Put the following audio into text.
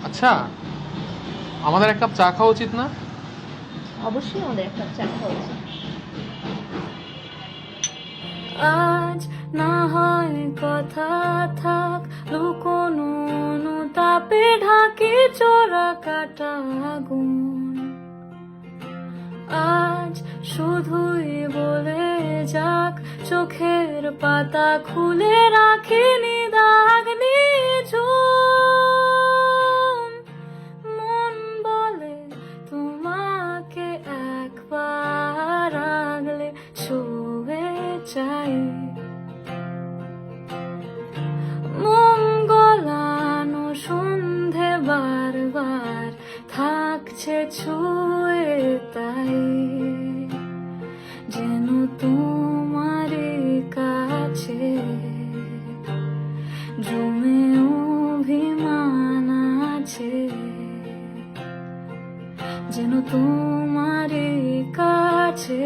আচ্ছা, আমাদের এক কাপ চা খাওয়া উচিত না? অবশ্যই আমাদের এক কাপ চা খাওয়া উচিত। আজ না হয় কথা থাক, লুকোনো অনুতাপে ঢাকি চোরা কাটা আগুন। আজ শুধুই বলে যাক, চোখের পাতা খুলে রাখিনি দাগ নিঝুম। মন বলে তোমাকে একবার আগলে ছুঁয়ে চাই। মোম গলানো সন্ধে বারবার থাকছে ছুঁয়ে, তাই যেন তোমারই কাছে জমে অভিমান আছে, যেন তোমারই কাছে